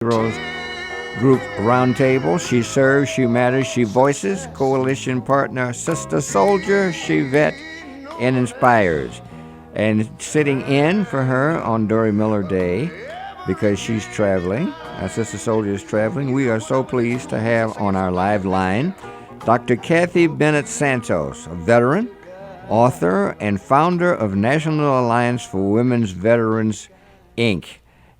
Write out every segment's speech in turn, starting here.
Heroes Group Roundtable. She serves, she matters, she voices. Coalition partner, Sister Soldier, she vet and inspires. And sitting in for her on Dory Miller Day because she's traveling. Our Sister Soldier is traveling. We are so pleased to have on our live line Dr. Cathy Bennett-Santos, a veteran, author, and founder of National Alliance for Women's Veterans, Inc.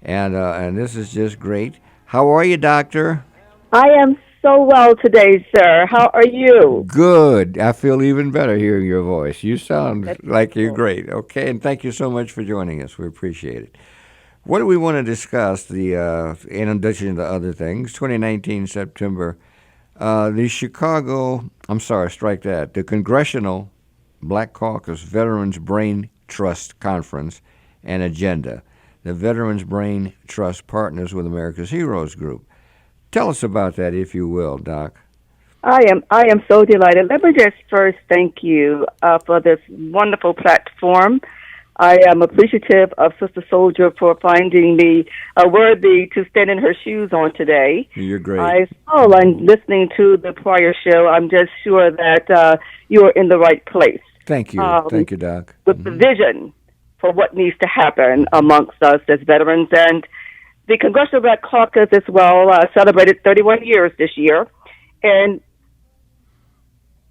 And this is just great. How are you, Doctor? I am so well today, sir. How are you? Good. I feel even better hearing your voice. You sound That's like you're wonderful. great. Okay, and thank you so much for joining us. We appreciate it. What do we want to discuss? In addition to other things, 2019 September, the the Congressional Black Caucus Veterans Brain Trust Conference and Agenda. The Veterans Brain Trust partners with America's Heroes Group. Tell us about that, if you will, Doc. I am so delighted. Let me just first thank you for this wonderful platform. I am appreciative of Sister Soldier for finding me worthy to stand in her shoes on today. You're great. And listening to the prior show, I'm just sure that you're in the right place. Thank you. Thank you, Doc. With the vision for what needs to happen amongst us as veterans. And the Congressional Black Caucus as well celebrated 31 years this year. And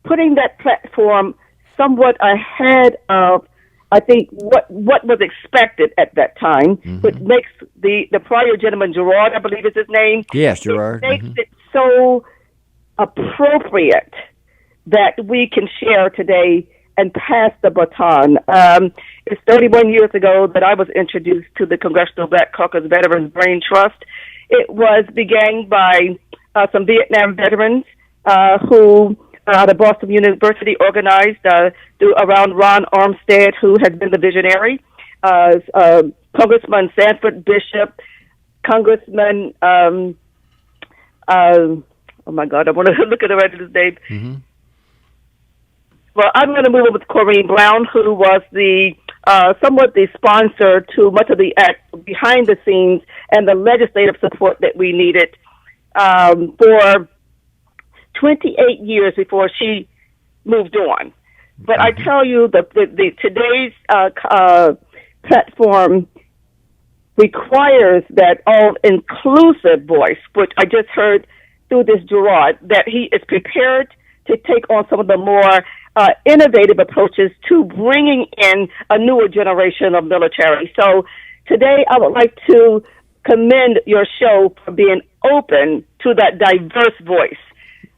putting that platform somewhat ahead of, I think, what was expected at that time, which makes the prior gentleman, Gerard, I believe is his name. Yes, Gerard. It makes it so appropriate that we can share today and pass the baton. It's 31 years ago that I was introduced to the Congressional Black Caucus Veterans Brain Trust. It was began by some Vietnam veterans who the Boston University organized around Ron Armstead, who has been the visionary, Congressman Sanford Bishop, Congressman, oh my God, I want to look at the rest of his name. Well, I'm going to move over with Corrine Brown, who was somewhat the sponsor to much of the act behind the scenes and the legislative support that we needed for 28 years before she moved on. But I tell you, today's platform requires that all-inclusive voice, which I just heard through this Gerard, that he is prepared to take on some of the more innovative approaches to bringing in a newer generation of military. So today I would like to commend your show for being open to that diverse voice,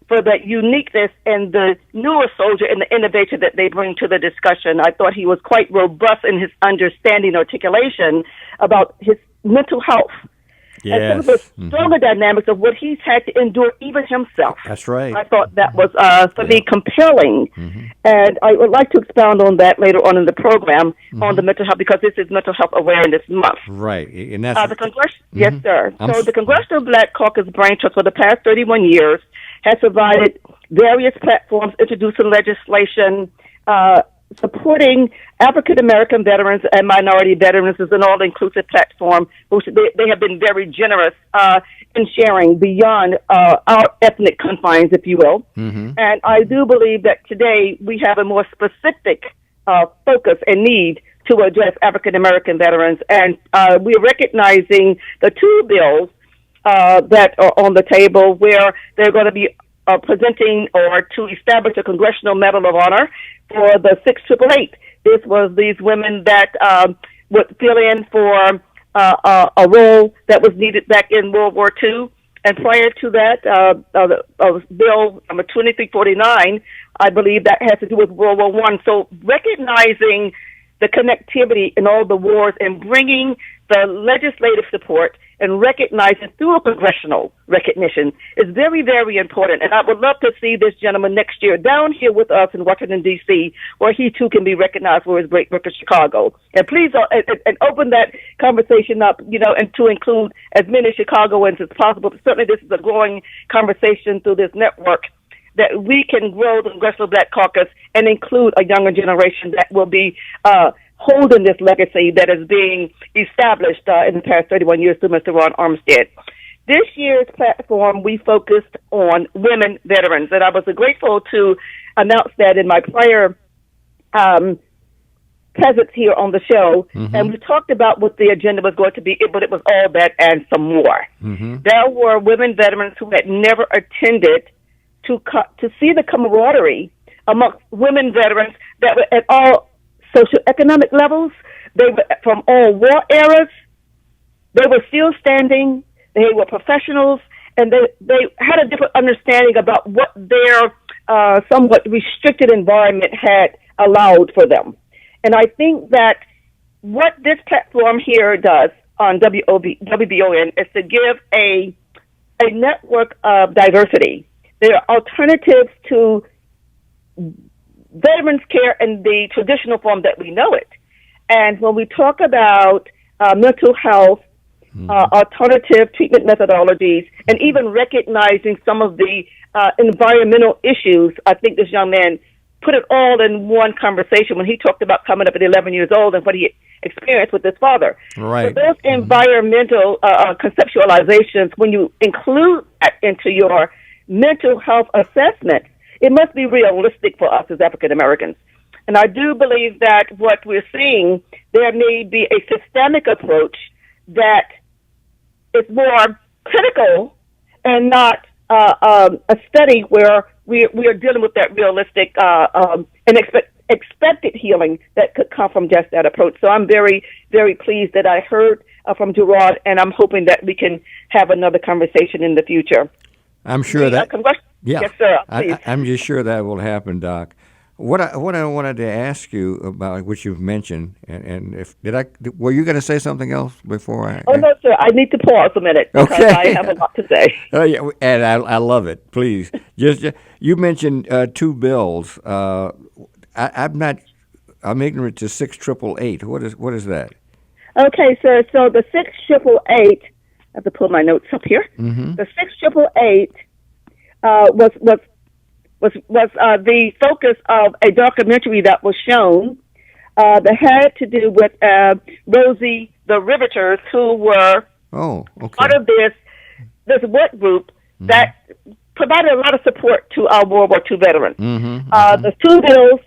for the uniqueness and the newer soldier and the innovation that they bring to the discussion. I thought he was quite robust in his understanding, articulation about his mental health. Yes. And some of the stronger dynamics of what he's had to endure even himself. That's right. I thought that was, for me, compelling. And I would like to expound on that later on in the program on the mental health, because this is Mental Health Awareness Month. Right. And that's Yes, sir. So the Congressional Black Caucus Brain Trust for the past 31 years has provided various platforms introducing legislation, supporting African-American veterans and minority veterans is an all-inclusive platform, which they have been very generous in sharing beyond our ethnic confines, if you will. And I do believe that today we have a more specific focus and need to address African-American veterans. And we're recognizing the two bills that are on the table where they're going to be presenting or to establish a Congressional Medal of Honor for the 6888. This was these women that would fill in for a role that was needed back in World War II. And prior to that, Bill number 2349, I believe that has to do with World War I. So recognizing the connectivity in all the wars and bringing the legislative support and recognizing through a congressional recognition is very, very important. And I would love to see this gentleman next year down here with us in Washington, D.C., where he, too, can be recognized for his great work in Chicago. And please and open that conversation up, and to include as many Chicagoans as possible. Certainly this is a growing conversation through this network, that we can grow the Congressional Black Caucus and include a younger generation that will be holding this legacy that is being established in the past 31 years through Mr. Ron Armstead. This year's platform, we focused on women veterans, and I was grateful to announce that in my prior presence here on the show, and we talked about what the agenda was going to be, but it was all that and some more. There were women veterans who had never attended to see the camaraderie amongst women veterans that were at all socioeconomic levels. They were from all war eras. They were still standing. They were professionals, and they had a different understanding about what their somewhat restricted environment had allowed for them. And I think that what this platform here does on WBON is to give a network of diversity. There are alternatives to veterans care in the traditional form that we know it. And when we talk about mental health, alternative treatment methodologies, and even recognizing some of the environmental issues, I think this young man put it all in one conversation when he talked about coming up at 11 years old and what he experienced with his father. Right. So those environmental conceptualizations, when you include that into your mental health assessment, it must be realistic for us as African Americans. And I do believe that what we're seeing, there may be a systemic approach that is more critical and not a study where we are dealing with that realistic and expected healing that could come from just that approach. So I'm very, very pleased that I heard from Gerard, and I'm hoping that we can have another conversation in the future. I'm sure that. Yeah, yes, sir. Please. I'm just sure that will happen, Doc. What I wanted to ask you about, which you've mentioned, and if were you going to say something else before I? Oh no, sir. I need to pause a minute because I have a lot to say. Yeah, and I love it. Please, just you mentioned two bills. I'm ignorant to 6888. What is that? Okay, sir. So the 6888. I have to pull my notes up here. The 6888 was the focus of a documentary that was shown that had to do with Rosie the Riveters, who were part of this work group that provided a lot of support to our World War II veterans. The two bills,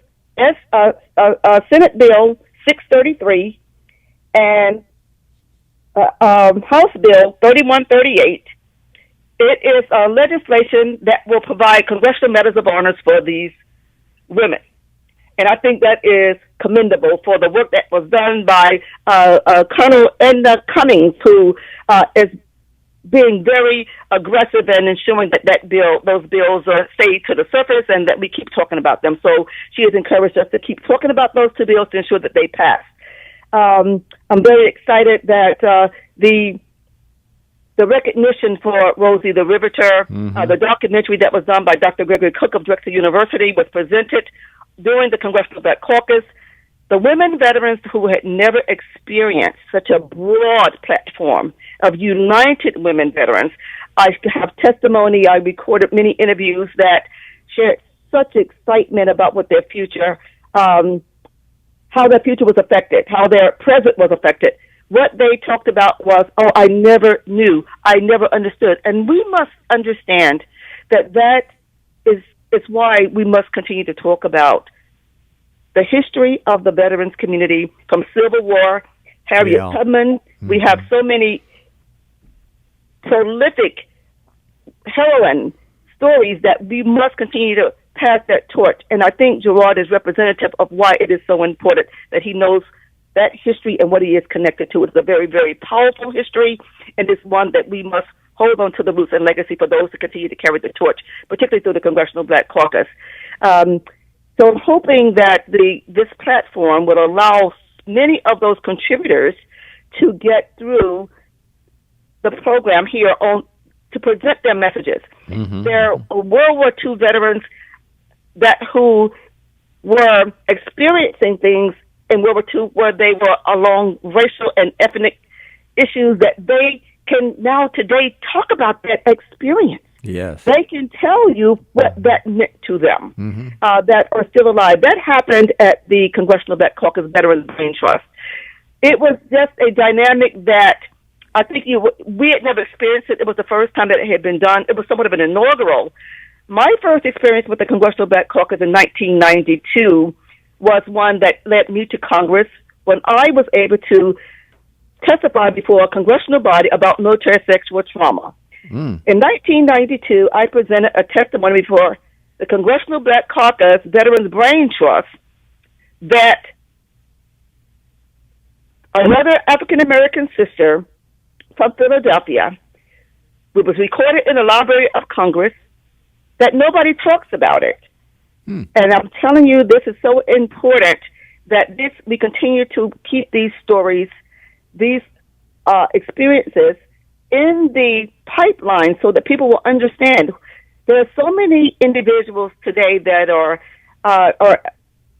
Senate Bill 633 and House Bill 3138, it is legislation that will provide Congressional Medals of Honors for these women. And I think that is commendable for the work that was done by Colonel Edna Cummings, who is being very aggressive in ensuring that those bills stay to the surface and that we keep talking about them. So she has encouraged us to keep talking about those two bills to ensure that they pass. I'm very excited that the recognition for Rosie the Riveter, the documentary that was done by Dr. Gregory Cook of Drexel University was presented during the Congressional Black Caucus. The women veterans who had never experienced such a broad platform of united women veterans. I have testimony. I recorded many interviews that shared such excitement about what their future, how their future was affected, how their present was affected. What they talked about was, I never knew, I never understood. And we must understand that is why we must continue to talk about the history of the veterans community from Civil War, Harriet Tubman. We have so many prolific heroine stories that we must continue to pass that torch. And I think Gerard is representative of why it is so important that he knows that history and what he is connected to. It's a very, very powerful history, and it's one that we must hold on to the roots and legacy for those who continue to carry the torch, particularly through the Congressional Black Caucus. So I'm hoping that this platform would allow many of those contributors to get through the program here to present their messages. There are World War II veterans who were experiencing things in World War II where they were along racial and ethnic issues that they can now today talk about that experience. Yes. They can tell you what that meant to them that are still alive. That happened at the Congressional Black Caucus Veterans BrainTrust. It was just a dynamic that I think we had never experienced it. It was the first time that it had been done. It was somewhat of an inaugural. My first experience with the Congressional Black Caucus in 1992 was one that led me to Congress when I was able to testify before a congressional body about military sexual trauma. In 1992, I presented a testimony before the Congressional Black Caucus Veterans BrainTrust that another African-American sister from Philadelphia, it was recorded in the Library of Congress, that nobody talks about it. And I'm telling you, this is so important that we continue to keep these stories, these experiences in the pipeline so that people will understand. There are so many individuals today that are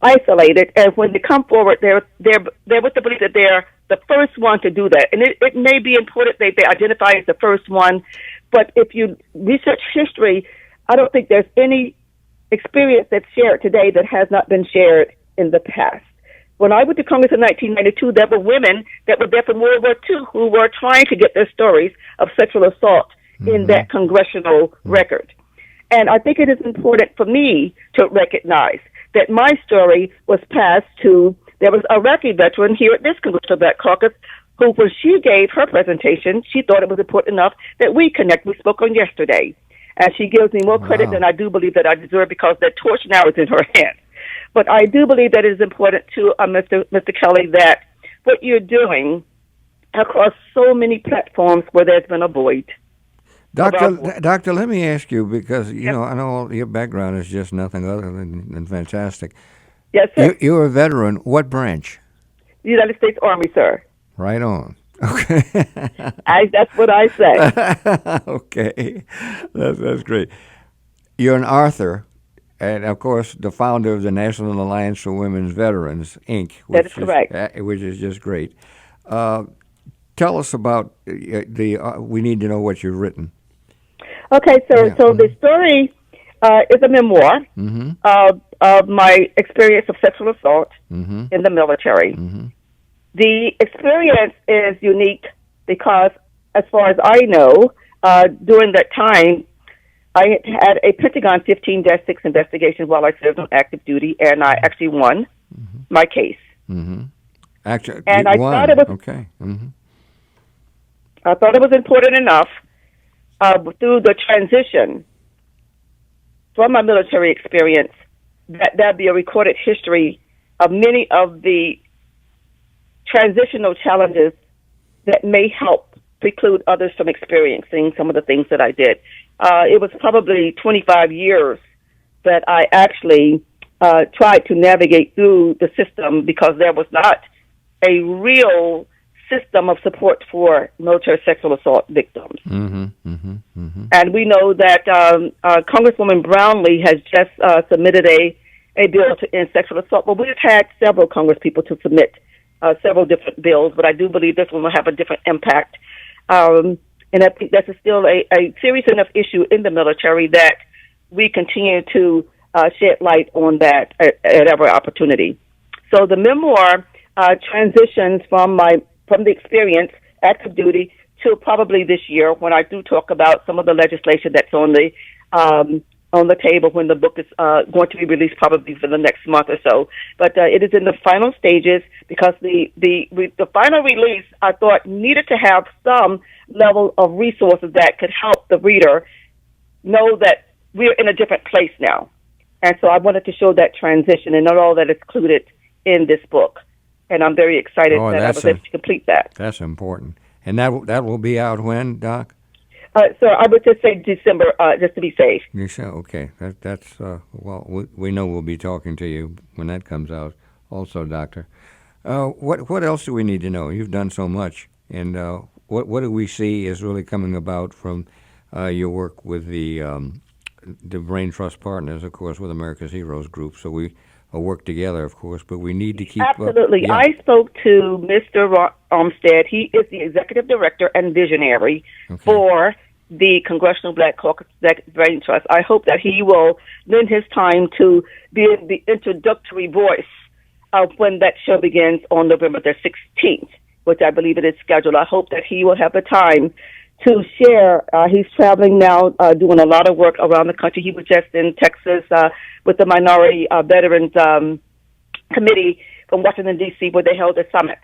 isolated, and when they come forward, they're with the belief that they're the first one to do that. And it may be important that they identify as the first one, but if you research history, I don't think there's any experience that's shared today that has not been shared in the past. When I went to Congress in 1992, there were women that were there from World War II who were trying to get their stories of sexual assault in that congressional record. And I think it is important for me to recognize that my story was passed to, there was a Iraqi veteran here at this Congressional Black Caucus who, when she gave her presentation, she thought it was important enough that we connect. We spoke on yesterday. And she gives me more credit than I do believe that I deserve because that torch now is in her hand. But I do believe that it is important to Mr. Kelly that what you're doing across so many platforms where there's been a void. Doctor, let me ask you, because, you know, I know your background is just nothing other than fantastic. Yes, sir. You're a veteran. What branch? The United States Army, sir. Right on. Okay. That's what I say. Okay. That's great. You're an author, and, of course, the founder of the National Alliance for Women's Veterans, Inc. That is correct. Which is just great. Tell us about we need to know what you've written. Okay, so the story is a memoir of my experience of sexual assault in the military. The experience is unique because, as far as I know, during that time, I had a Pentagon 15-6 investigation while I served on active duty, and I actually won my case. Actually, and I thought it was okay. I thought it was important enough through the transition from my military experience that there'd be a recorded history of many of the transitional challenges that may help preclude others from experiencing some of the things that I did. It was probably 25 years that I actually tried to navigate through the system because there was not a real system of support for military sexual assault victims. And we know that Congresswoman Brownlee has just submitted a bill to end sexual assault. Well, we've had several Congresspeople to submit several different bills, but I do believe this one will have a different impact. And I think that's still a serious enough issue in the military that we continue to shed light on that at every opportunity. So the memoir transitions from the experience, active duty, to probably this year when I do talk about some of the legislation that's on the table when the book is going to be released probably for the next month or so. But it is in the final stages because the final release, I thought, needed to have some level of resources that could help the reader know that we're in a different place now. And so I wanted to show that transition and not all that is included in this book. And I'm very excited that I was able to complete that. That's important. And that will be out when, Doc? So I would just say December, just to be safe. You say, okay. That's well, we know we'll be talking to you when that comes out also, Doctor. What else do we need to know? You've done so much. And what do we see is really coming about from your work with the BrainTrust partners, of course, with America's Heroes Group? So we work together, of course, but we need to keep Absolutely. up. I spoke to Mr. Armstead. He is the executive director and visionary for the Congressional Black Caucus BrainTrust. I hope that he will lend his time to be the introductory voice when that show begins on November the 16th. which I believe it is scheduled. I hope that he will have the time to share. He's traveling now, doing a lot of work around the country. He was just in Texas with the Minority Veterans Committee from Washington, D.C., where they held a summit.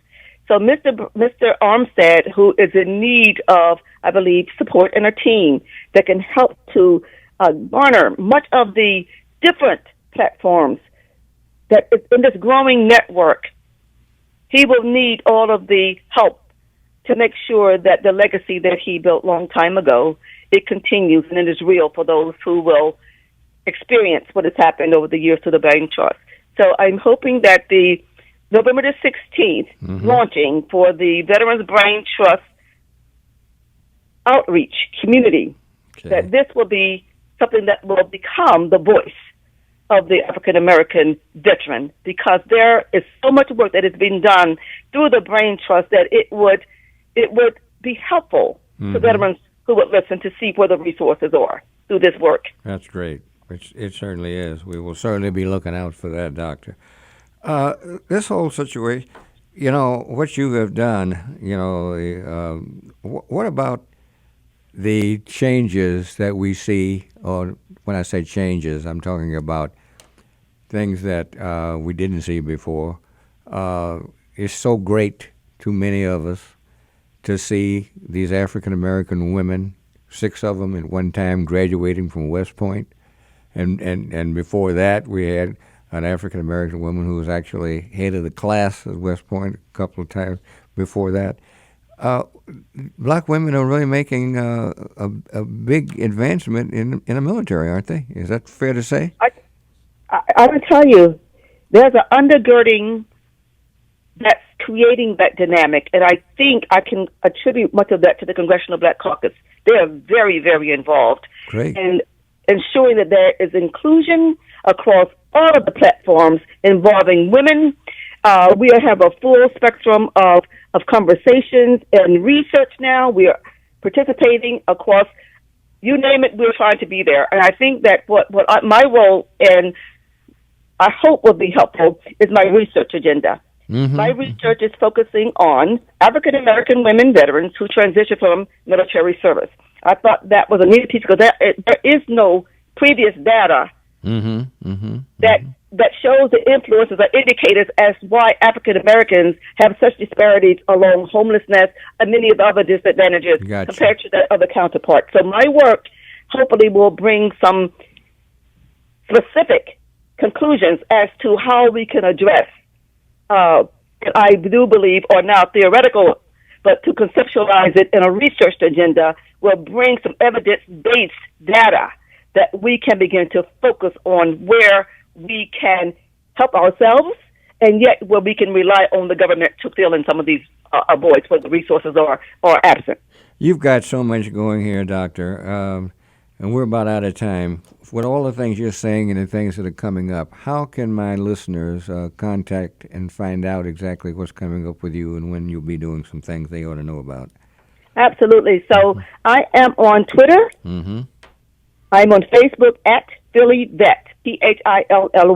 So Mr. Armstead, who is in need of, I believe, support and a team that can help to garner much of the different platforms that is in this growing network, he will need all of the help to make sure that the legacy that he built a long time ago, it continues and it is real for those who will experience what has happened over the years to the BrainTrust. So I'm hoping that the November the 16th launching for the Veterans BrainTrust outreach community, that this will be something that will become the voice of the African American veteran, because there is so much work that is being done through the BrainTrust that it would be helpful to veterans who would listen to see where the resources are through this work. That's great. It certainly is. We will certainly be looking out for that, Doctor. This whole situation, what you have done, what about the changes that we see, or when I say changes, I'm talking about things that we didn't see before. It's so great to many of us to see these African American women, 6 of them at one time, graduating from West Point. And before that, we had an African American woman who was actually head of the class at West Point a couple of times before that. Black women are really making a big advancement in the military, aren't they? Is that fair to say? I will tell you, there's an undergirding that's creating that dynamic, and I think I can attribute much of that to the Congressional Black Caucus. They are very, very involved. Great. And ensuring that there is inclusion across all of the platforms involving women. We have a full spectrum of conversations and research now. We are participating across, you name it, we're trying to be there. And I think that my role, and I hope will be helpful, is my research agenda. My research is focusing on African American women veterans who transition from military service. I thought that was a neat piece because there is no previous data that shows the influences or indicators as why African Americans have such disparities along homelessness and many of the other disadvantages compared to their other counterparts. So my work hopefully will bring some specific conclusions as to how we can address, I do believe, or now theoretical, but to conceptualize it in a research agenda will bring some evidence-based data that we can begin to focus on where we can help ourselves and yet where we can rely on the government to fill in some of these voids where the resources are absent. You've got so much going here, Doctor, and we're about out of time. With all the things you're saying and the things that are coming up, how can my listeners contact and find out exactly what's coming up with you and when you'll be doing some things they ought to know about? Absolutely. So I am on Twitter. I'm on Facebook at Philly Vet, PhillYdet.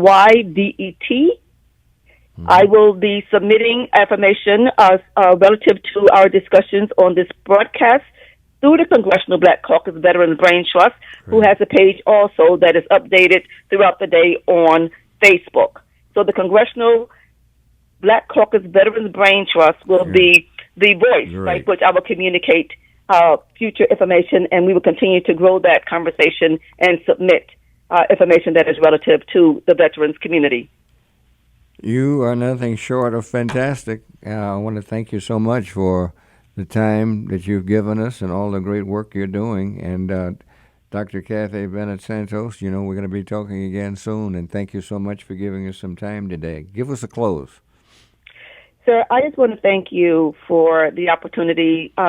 I will be submitting information relative to our discussions on this broadcast through the Congressional Black Caucus Veterans BrainTrust, who has a page also that is updated throughout the day on Facebook. So the Congressional Black Caucus Veterans BrainTrust will be the voice by which I will communicate future information, and we will continue to grow that conversation and submit information that is relative to the veterans community. You are nothing short of fantastic. I want to thank you so much for the time that you've given us and all the great work you're doing. And Dr. Cathy Bennett-Santos, we're going to be talking again soon, and thank you so much for giving us some time today. Give us a close. Sir, I just want to thank you for the opportunity